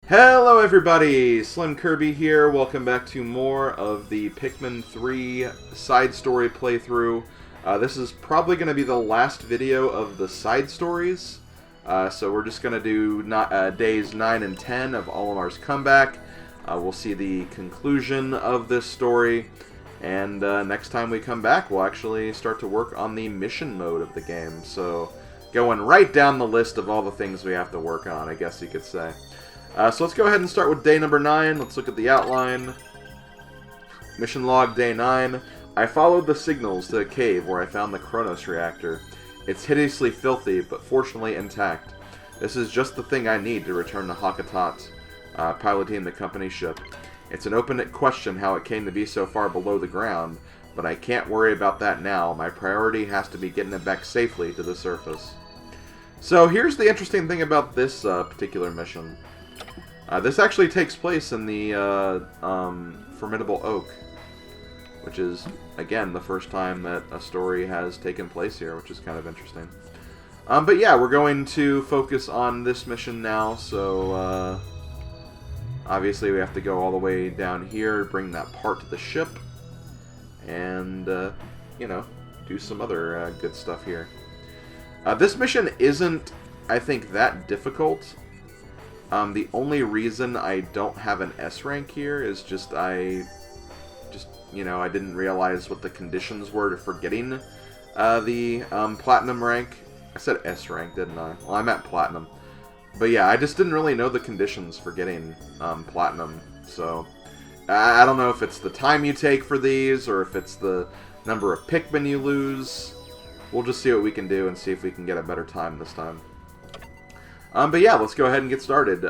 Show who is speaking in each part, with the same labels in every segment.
Speaker 1: Hello everybody, Slim Kirby here. Welcome back to more of the Pikmin 3 side story playthrough. This is probably going to be the last video of the side stories. So we're just going to do days 9 and 10 of Olimar's comeback. We'll see the conclusion of this story. And next time we come back, we'll actually start to work on the mission mode of the game. So going right down the list of all the things we have to work on, I guess you could say. So let's go ahead and start with day number 9. Let's look at the outline. Mission log, day 9. I followed the signals to a cave where I found the Kronos reactor. It's hideously filthy, but fortunately intact. This is just the thing I need to return to Hakatat, piloting the company ship. It's an open question how it came to be so far below the ground, but I can't worry about that now. My priority has to be getting it back safely to the surface. So here's the interesting thing about this particular mission. This actually takes place in the Formidable Oak, which is, again, the first time that a story has taken place here, which is kind of interesting. But yeah, we're going to focus on this mission now, so obviously we have to go all the way down here, bring that part to the ship, and, you know, do some other good stuff here. This mission isn't, I think, that difficult. The only reason I don't have an S rank here is I didn't realize what the conditions were for getting the platinum rank. I said S rank, didn't I? Well, I'm at platinum. But yeah, I just didn't really know the conditions for getting platinum. So I don't know if it's the time you take for these or if it's the number of Pikmin you lose. We'll just see what we can do and see if we can get a better time this time. But yeah, let's go ahead and get started.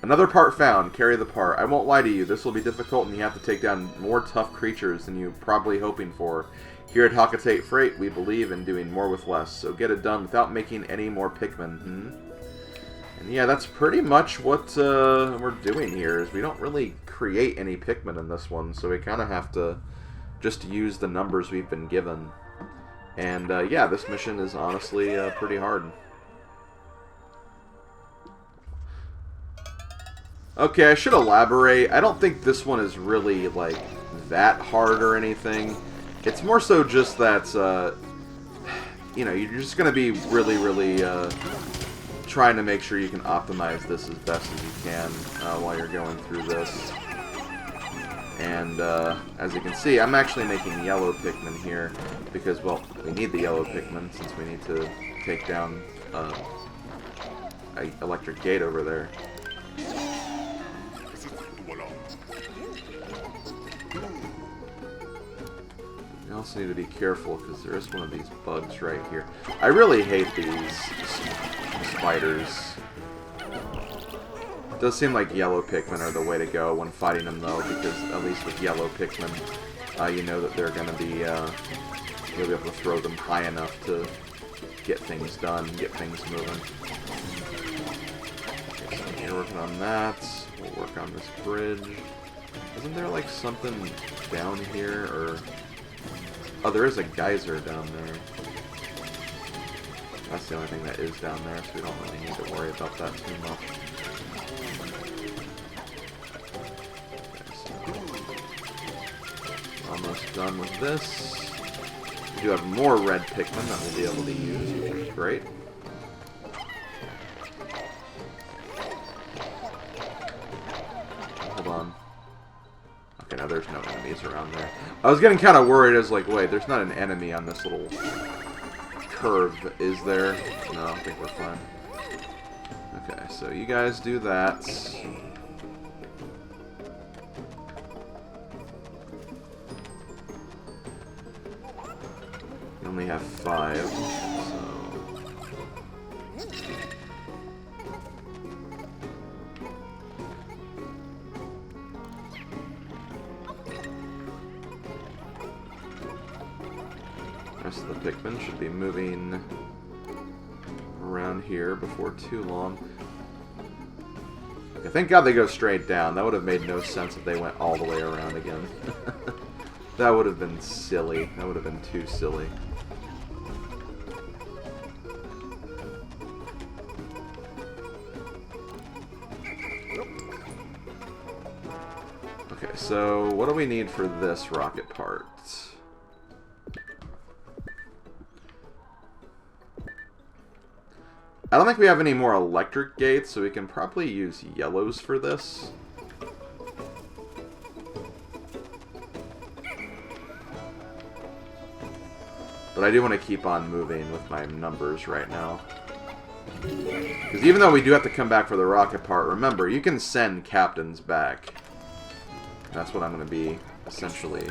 Speaker 1: Another part found. Carry the part. I won't lie to you. This will be difficult and you have to take down more tough creatures than you're probably hoping for. Here at Hakatate Freight, we believe in doing more with less. So get it done without making any more Pikmin. And yeah, that's pretty much what we're doing here. Is we don't really create any Pikmin in this one. So we kind of have to just use the numbers we've been given. And yeah, this mission is honestly pretty hard. Okay, I should elaborate. I don't think this one is really, like, that hard or anything. It's more so just that, you know, you're just going to be really, trying to make sure you can optimize this as best as you can while you're going through this. And, as you can see, I'm actually making yellow Pikmin here because, well, we need the yellow Pikmin since we need to take down an electric gate over there. You also need to be careful because there is one of these bugs right here. I really hate these spiders. It does seem like yellow Pikmin are the way to go when fighting them though, because at least with yellow Pikmin, you know that they're going to be, you'll be able to throw them high enough to get things done, get things moving. Okay, so you're working on that. We'll work on this bridge. Isn't there like something down here, or... Oh, there is a geyser down there. That's the only thing that is down there, so we don't really need to worry about that too much. Okay, so almost done with this. We do have more red Pikmin that we'll be able to use, which is great. Hold on. Okay, now there's no enemies around there. I was getting kind of worried. I was like, wait, there's not an enemy on this little curve, is there? No, I think we're fine. Okay, so you guys do that. You only have 5, so... The rest of the Pikmin should be moving around here before too long. Okay, thank God they go straight down. That would have made no sense if they went all the way around again. That would have been silly. That would have been too silly. Okay, so what do we need for this rocket part? I don't think we have any more electric gates, so we can probably use yellows for this. But I do want to keep on moving with my numbers right now. Because even though we do have to come back for the rocket part, remember, you can send captains back. That's what I'm going to be, essentially,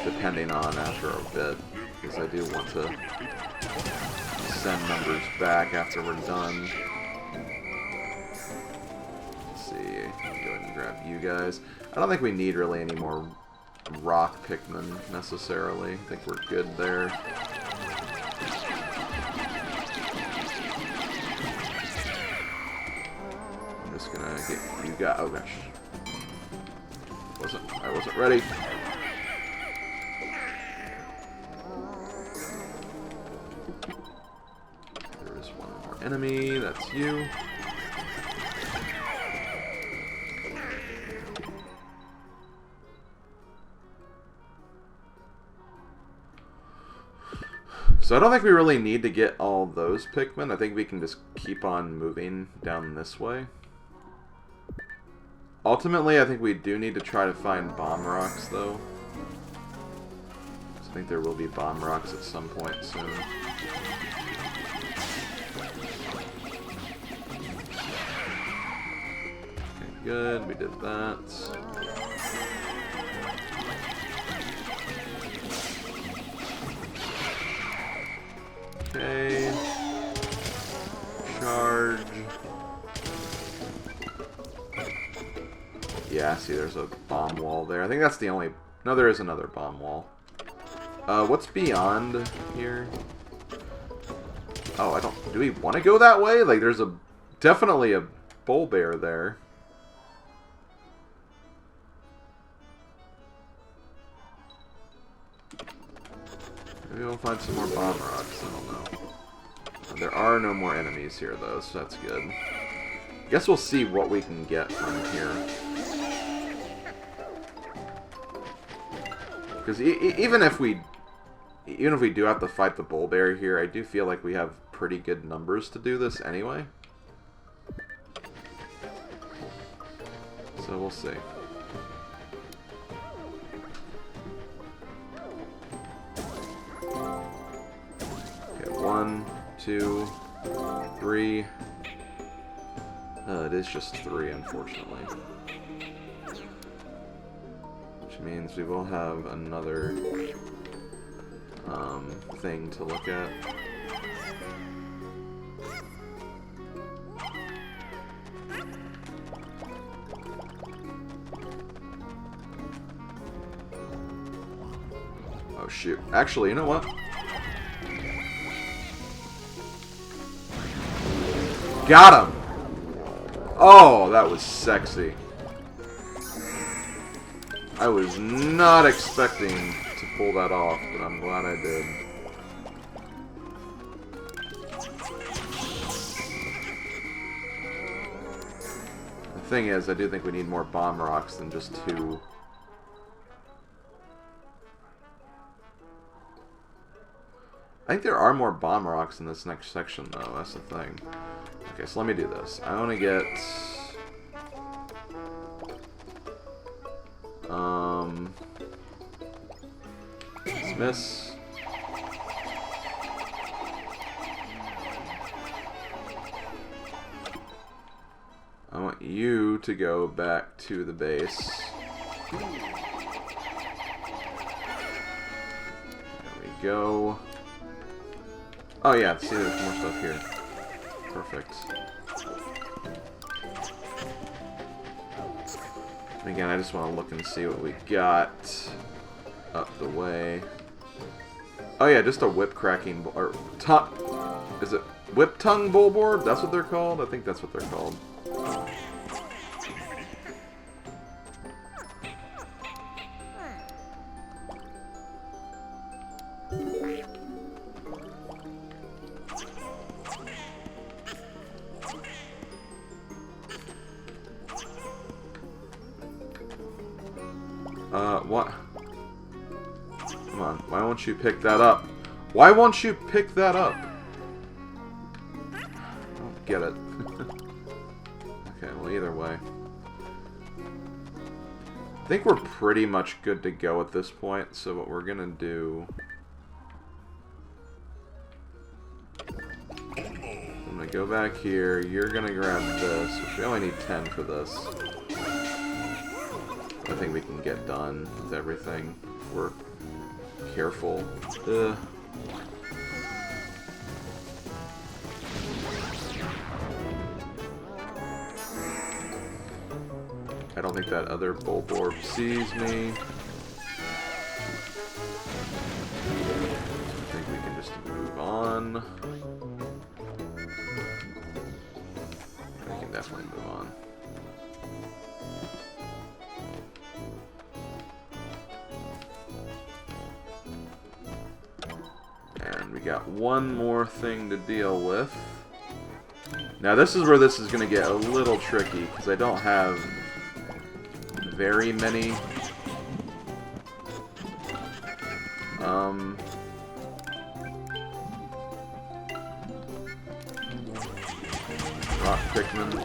Speaker 1: depending on after a bit. Because I do want to send numbers back after we're done. Let's see. Go ahead and grab you guys. I don't think we need really any more rock Pikmin, necessarily. I think we're good there. I'm just gonna get you guys. Oh gosh. I wasn't ready. There is one more enemy. That's you. So I don't think we really need to get all those Pikmin. I think we can just keep on moving down this way. Ultimately, I think we do need to try to find bomb rocks, though. I think there will be bomb rocks at some point soon. Okay, good. We did that. Okay. Charge. Yeah, see, there's a bomb wall there. I think that's the only... No, there is another bomb wall. What's beyond here? Oh, I don't... Do we want to go that way? Like, there's definitely a bull bear there. Maybe we'll find some more bomb rocks. I don't know. There are no more enemies here, though, so that's good. Guess we'll see what we can get from here. Because even if we do have to fight the bull bear here, I do feel like we have pretty good numbers to do this anyway. So we'll see. Okay, 1, 2, 3. It is just 3, unfortunately. Which means we will have another thing to look at. Oh shoot. Actually, you know what? Got him! Oh, that was sexy. I was not expecting to pull that off, but I'm glad I did. The thing is, I do think we need more bomb rocks than just 2. I think there are more bomb rocks in this next section, though. That's the thing. Okay, so let me do this. I want to get... Dismiss. I want you to go back to the base. There we go. Oh yeah, see, there's more stuff here. Perfect. And again, I just want to look and see what we got up the way. Oh yeah, just a whip cracking or is it whip tongue bullboard? That's what they're called. I think that's what they're called. What? Come on, why won't you pick that up? Why won't you pick that up? I don't get it. Okay, well, either way. I think we're pretty much good to go at this point, so what we're gonna do... I'm gonna go back here, you're gonna grab this, which we only need 10 for this. I think we can get done with everything if we're careful. I don't think that other Bulborb sees me. I think we can just move on. We can definitely move on. And we got one more thing to deal with. Now this is where this is going to get a little tricky, because I don't have very many rock Pikmin.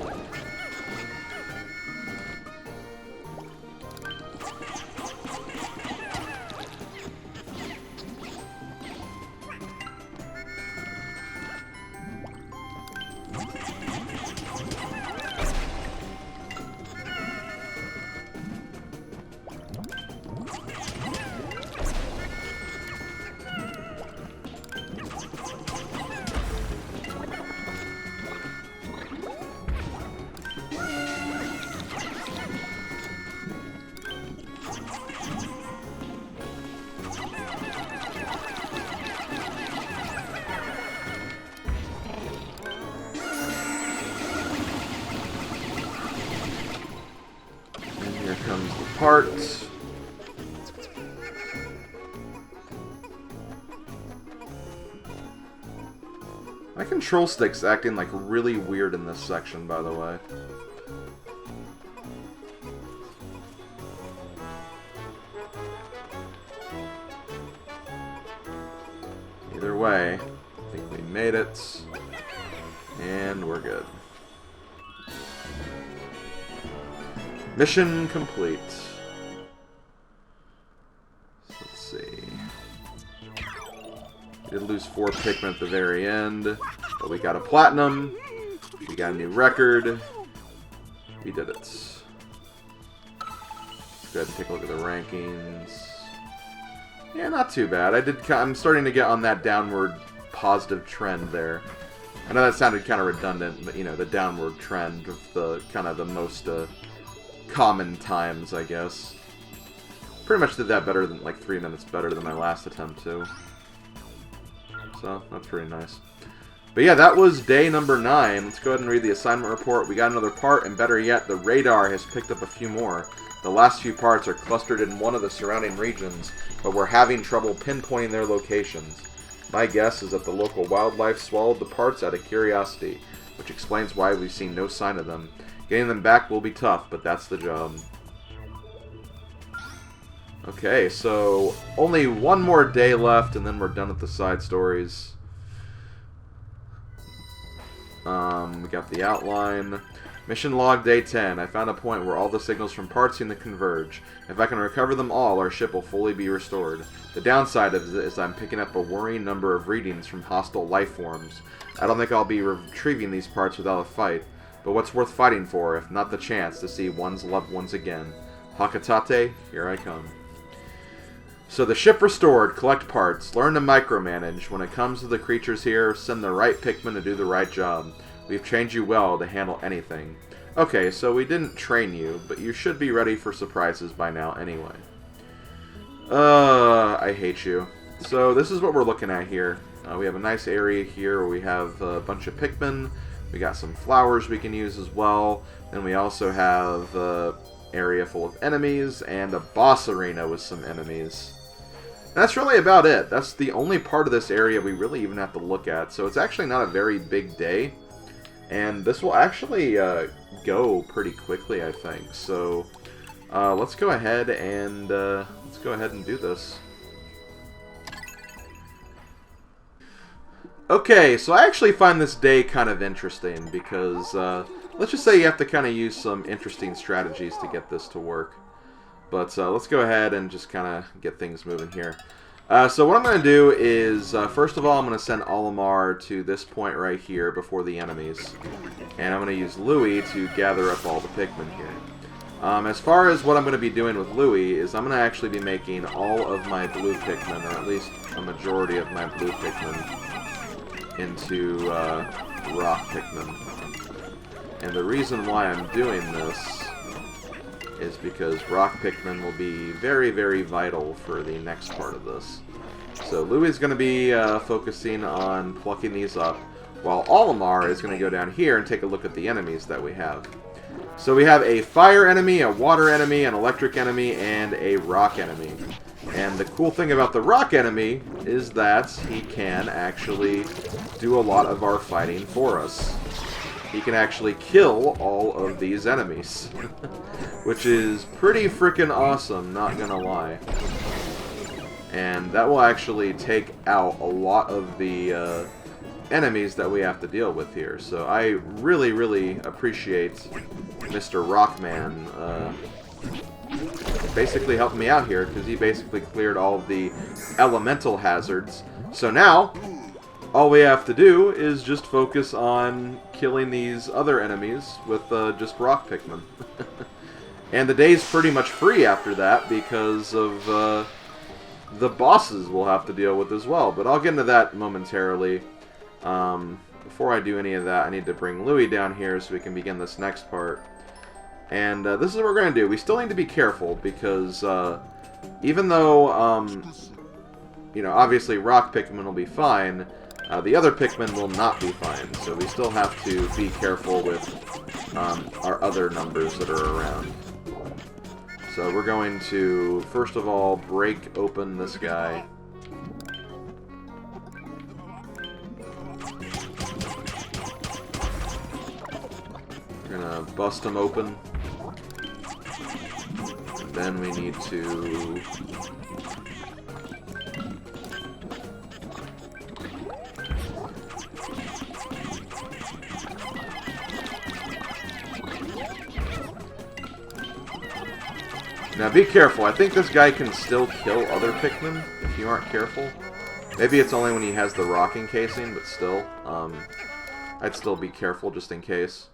Speaker 1: Here comes the part. My control stick's acting like really weird in this section, by the way. Either way, I think we made it. And we're good. Mission complete. So let's see. We did lose 4 Pikmin at the very end, but we got a platinum. We got a new record. We did it. Let's go ahead and take a look at the rankings. Yeah, not too bad. I'm starting to get on that downward positive trend there. I know that sounded kind of redundant, but you know, the downward trend of the kind of the most common times, I guess. Pretty much did that better than, like, 3 minutes better than my last attempt, too. So, that's pretty nice. But yeah, that was day number 9. Let's go ahead and read the assignment report. We got another part, and better yet, the radar has picked up a few more. The last few parts are clustered in one of the surrounding regions, but we're having trouble pinpointing their locations. My guess is that the local wildlife swallowed the parts out of curiosity, which explains why we've seen no sign of them. Getting them back will be tough, but that's the job. Okay, so only one more day left, and then we're done with the side stories. We got the outline. Mission log day 10. I found a point where all the signals from parts seem to converge. If I can recover them all, our ship will fully be restored. The downside of it is I'm picking up a worrying number of readings from hostile life forms. I don't think I'll be retrieving these parts without a fight. But what's worth fighting for, if not the chance to see one's loved ones again? Hakatate, here I come. So the ship restored, collect parts, learn to micromanage. When it comes to the creatures here, send the right Pikmin to do the right job. We've trained you well to handle anything. Okay, so we didn't train you, but you should be ready for surprises by now anyway. I hate you. So this is what we're looking at here. We have a nice area here where we have a bunch of Pikmin. We got some flowers we can use as well. Then we also have an area full of enemies and a boss arena with some enemies. And that's really about it. That's the only part of this area we really even have to look at. So it's actually not a very big day. And this will actually go pretty quickly, I think. So let's go ahead and do this. Okay, so I actually find this day kind of interesting because let's just say you have to kind of use some interesting strategies to get this to work. But let's go ahead and just kind of get things moving here. So what I'm going to do is, first of all, I'm going to send Olimar to this point right here before the enemies. And I'm going to use Louie to gather up all the Pikmin here. As far as what I'm going to be doing with Louie is I'm going to actually be making all of my blue Pikmin, or at least a majority of my blue Pikmin, into rock Pikmin. And the reason why I'm doing this is because rock Pikmin will be very, very vital for the next part of this. So Louie's going to be focusing on plucking these up, while Olimar is going to go down here and take a look at the enemies that we have. So we have a fire enemy, a water enemy, an electric enemy, and a rock enemy. And the cool thing about the rock enemy is that he can actually do a lot of our fighting for us. He can actually kill all of these enemies. Which is pretty freaking awesome, not gonna lie. And that will actually take out a lot of the enemies that we have to deal with here. So I really, really appreciate Mr. Rockman basically helping me out here, because he basically cleared all of the elemental hazards. So now, all we have to do is just focus on killing these other enemies with just rock Pikmin. And the day's pretty much free after that because of the bosses we'll have to deal with as well. But I'll get into that momentarily. Before I do any of that, I need to bring Louie down here so we can begin this next part. And this is what we're going to do. We still need to be careful because even though, you know, obviously rock Pikmin will be fine, the other Pikmin will not be fine. So we still have to be careful with our other numbers that are around. So we're going to, first of all, break open this guy. We're going to bust him open. And then we need to... Now be careful, I think this guy can still kill other Pikmin if you aren't careful. Maybe it's only when he has the rocking casing, but still. I'd still be careful just in case.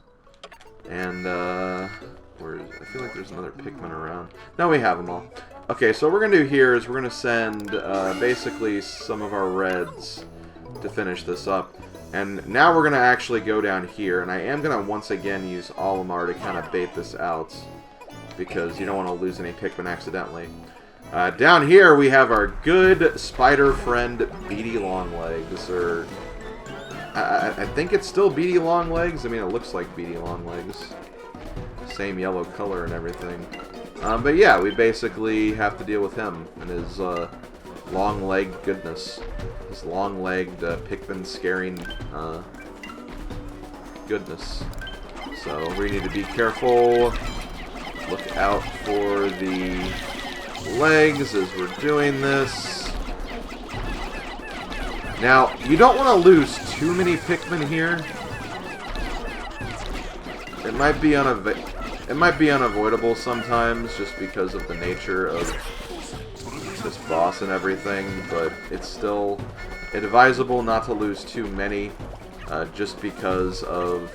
Speaker 1: And, I feel like there's another Pikmin around. No, we have them all. Okay, so what we're going to do here is we're going to send, basically some of our reds to finish this up. And now we're going to actually go down here, and I am going to once again use Olimar to kind of bait this out, because you don't want to lose any Pikmin accidentally. Down here we have our good spider friend Beady Longlegs, or I think it's still Beady Longlegs. I mean, it looks like Beady Longlegs. Same yellow color and everything. But yeah, we basically have to deal with him and his long-legged goodness. His long-legged Pikmin scaring goodness. So we need to be careful. Look out for the legs as we're doing this. Now, you don't want to lose too many Pikmin here. It might be unavoidable sometimes just because of the nature of this boss and everything, but it's still advisable not to lose too many just because of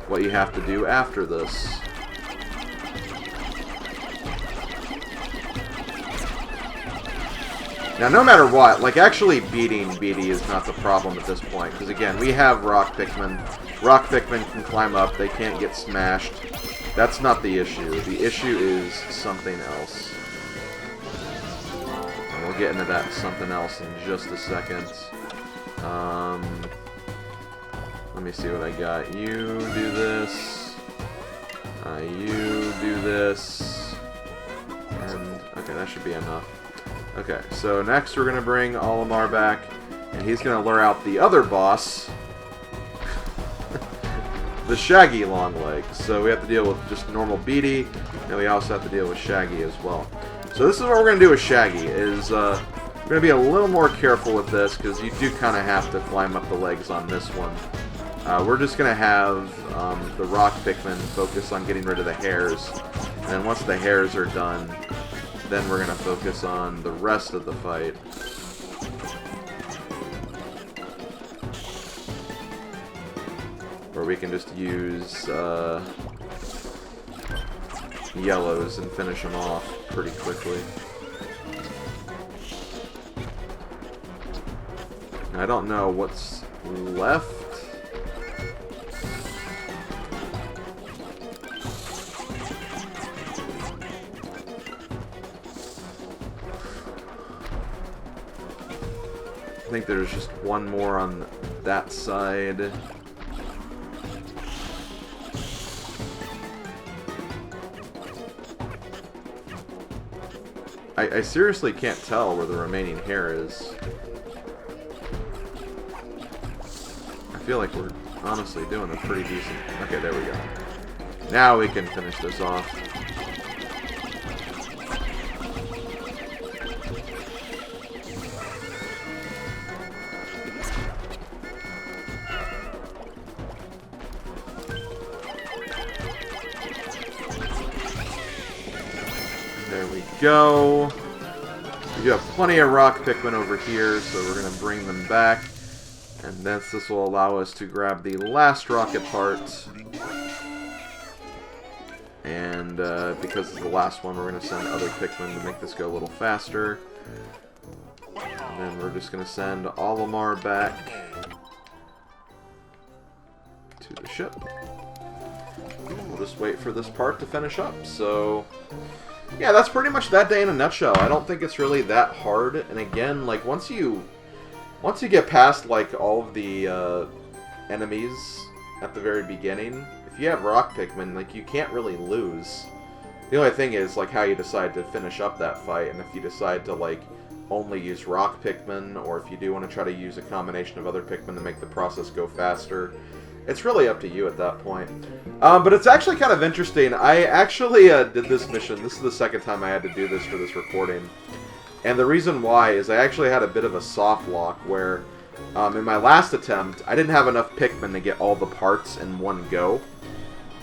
Speaker 1: what you have to do after this. Now, no matter what, like, actually beating Beady is not the problem at this point, because, again, we have rock Pikmin. Rock Pikmin can climb up, they can't get smashed. That's not the issue. The issue is something else. And we'll get into that something else in just a second. Let me see what I got. You do this. You do this. And, okay, that should be enough. Okay, so next we're going to bring Olimar back, and he's going to lure out the other boss. the Shaggy Longlegs. So we have to deal with just normal Beady, and we also have to deal with Shaggy as well. So this is what we're going to do with Shaggy, is we're going to be a little more careful with this, because you do kind of have to climb up the legs on this one. We're just going to have the Rock Pikmin focus on getting rid of the hairs, and then once the hairs are done, then we're going to focus on the rest of the fight. Where we can just use yellows and finish them off pretty quickly. I don't know what's left. I think there's just one more on that side. I seriously can't tell where the remaining hair is. I feel like we're honestly doing a pretty decent... Okay, there we go. Now we can finish this off. There we go. We do have plenty of rock Pikmin over here, so we're going to bring them back. And this will allow us to grab the last rocket part. And because it's the last one, we're going to send other Pikmin to make this go a little faster. And then we're just going to send Olimar back to the ship. We'll just wait for this part to finish up. So... yeah, that's pretty much that day in a nutshell. I don't think it's really that hard. And again, like, once you get past, like, all of the enemies at the very beginning, if you have rock Pikmin, like, you can't really lose. The only thing is, like, how you decide to finish up that fight, and if you decide to, like, only use rock Pikmin, or if you do want to try to use a combination of other Pikmin to make the process go faster. It's really up to you at that point. But it's actually kind of interesting. I actually did this mission. This is the second time I had to do this for this recording. And the reason why is I actually had a bit of a soft lock where in my last attempt, I didn't have enough Pikmin to get all the parts in one go.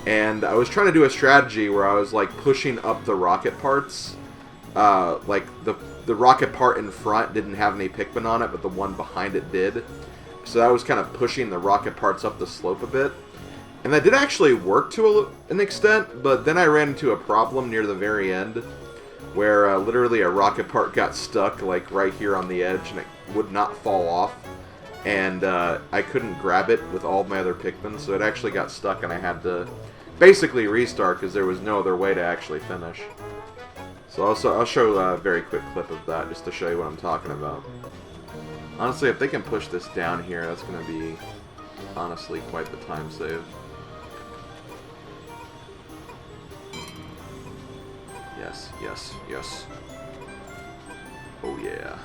Speaker 1: And I was trying to do a strategy where I was like pushing up the rocket parts. Like the rocket part in front didn't have any Pikmin on it, but the one behind it did. So that was kind of pushing the rocket parts up the slope a bit. And that did actually work to an extent, but then I ran into a problem near the very end where literally a rocket part got stuck like right here on the edge and it would not fall off. And I couldn't grab it with all of my other Pikmin, so it actually got stuck and I had to basically restart because there was no other way to actually finish. So I'll show a very quick clip of that just to show you what I'm talking about. Honestly, if they can push this down here, that's going to be, honestly, quite the time save. Yes, yes, yes. Oh, yeah.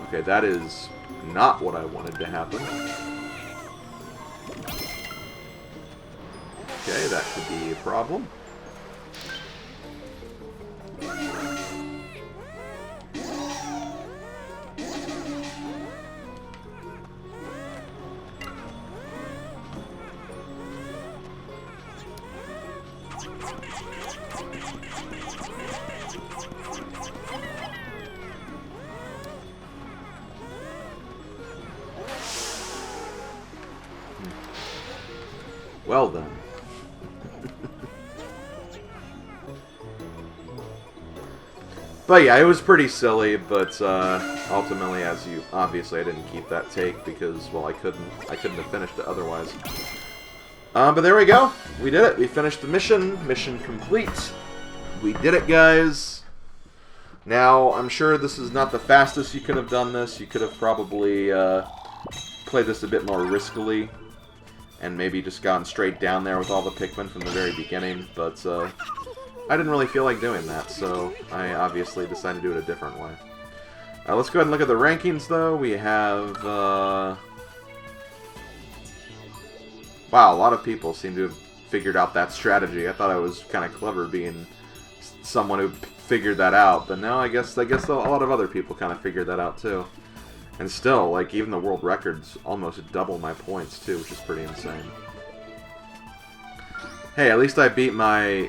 Speaker 1: Okay, that is not what I wanted to happen. Okay, that could be a problem. Well then. But yeah, it was pretty silly, but ultimately, as you obviously, I didn't keep that take because, well, I couldn't have finished it otherwise. But there we go. We did it. We finished the mission. Mission complete. We did it, guys. Now, I'm sure this is not the fastest you could have done this. You could have probably played this a bit more riskily and maybe just gone straight down there with all the Pikmin from the very beginning, but I didn't really feel like doing that, so I obviously decided to do it a different way. Let's go ahead and look at the rankings, though. We have Wow, a lot of people seem to have figured out that strategy. I thought I was kind of clever being someone who figured that out, but no, I guess a lot of other people kind of figured that out too. And still, like, even the world records almost double my points too, which is pretty insane. Hey, at least I beat my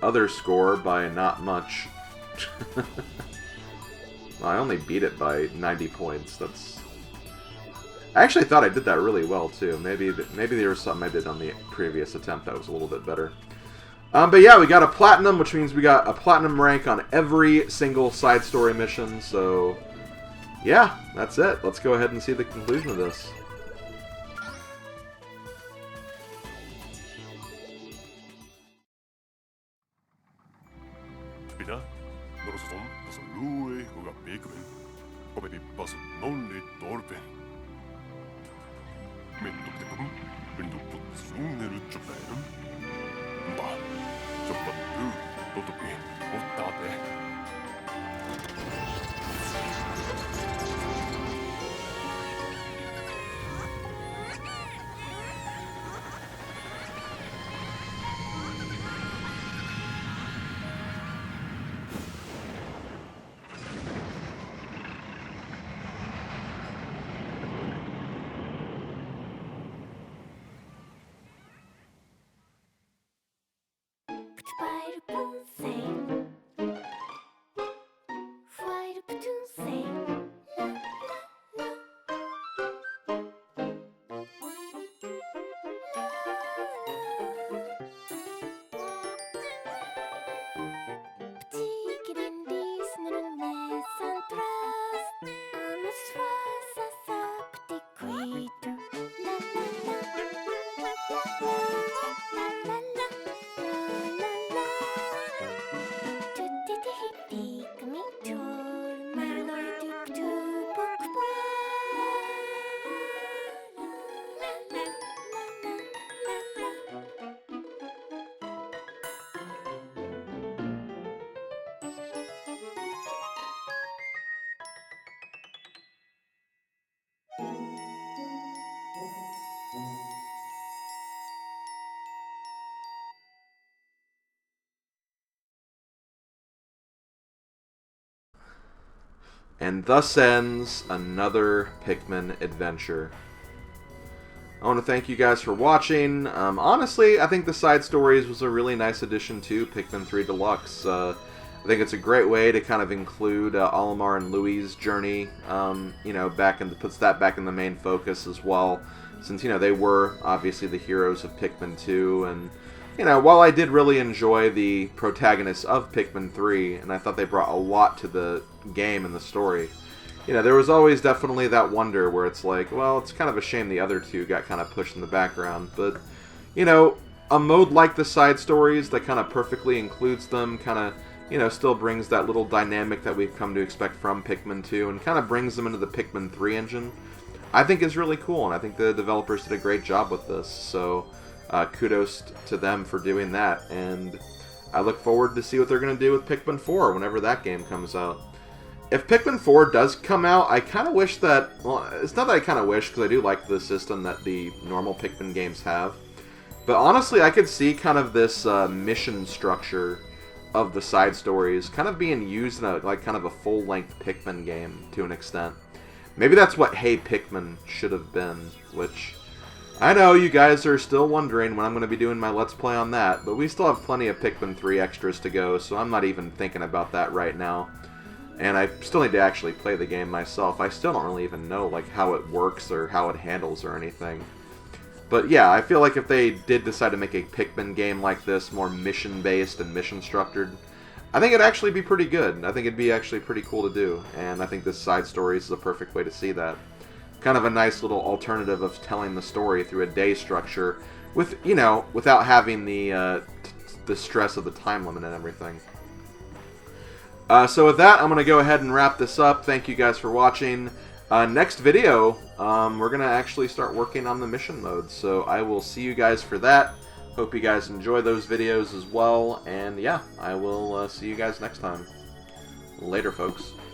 Speaker 1: other score by not much. Well, I only beat it by 90 points. That's... I actually thought I did that really well too. Maybe there was something I did on the previous attempt that was a little bit better. But yeah, we got a platinum, which means we got a platinum rank on every single side story mission. So yeah, that's it. Let's go ahead and see the conclusion of this. And thus ends another Pikmin adventure. I want to thank you guys for watching. Honestly, I think the side stories was a really nice addition to Pikmin 3 Deluxe. I think it's a great way to kind of include Olimar and Louie's journey, you know, puts that back in the main focus as well, since, you know, they were obviously the heroes of Pikmin 2, and, you know, while I did really enjoy the protagonists of Pikmin 3, and I thought they brought a lot to the game and the story, you know, there was always definitely that wonder where it's like, well, it's kind of a shame the other two got kind of pushed in the background, but, you know, a mode like the side stories that kind of perfectly includes them, kind of, you know, still brings that little dynamic that we've come to expect from Pikmin 2, and kind of brings them into the Pikmin 3 engine, I think is really cool, and I think the developers did a great job with this, so kudos to them for doing that, and I look forward to see what they're going to do with Pikmin 4 whenever that game comes out. If Pikmin 4 does come out, I kind of wish that, well, it's not that I kind of wish, because I do like the system that the normal Pikmin games have, but honestly, I could see kind of this mission structure of the side stories kind of being used in a, like, kind of a full-length Pikmin game to an extent. Maybe that's what Hey Pikmin should have been, which I know you guys are still wondering when I'm going to be doing my Let's Play on that, but we still have plenty of Pikmin 3 extras to go, so I'm not even thinking about that right now. And I still need to actually play the game myself. I still don't really even know, like, how it works or how it handles or anything. But yeah, I feel like if they did decide to make a Pikmin game like this, more mission-based and mission-structured, I think it'd actually be pretty good. I think it'd be actually pretty cool to do, and I think this side stories is a perfect way to see that. Kind of a nice little alternative of telling the story through a day structure, with, you know, without having the stress of the time limit and everything. So with that, I'm going to go ahead and wrap this up. Thank you guys for watching. Next video, we're going to actually start working on the mission mode, so I will see you guys for that. Hope you guys enjoy those videos as well, and yeah, I will see you guys next time. Later, folks.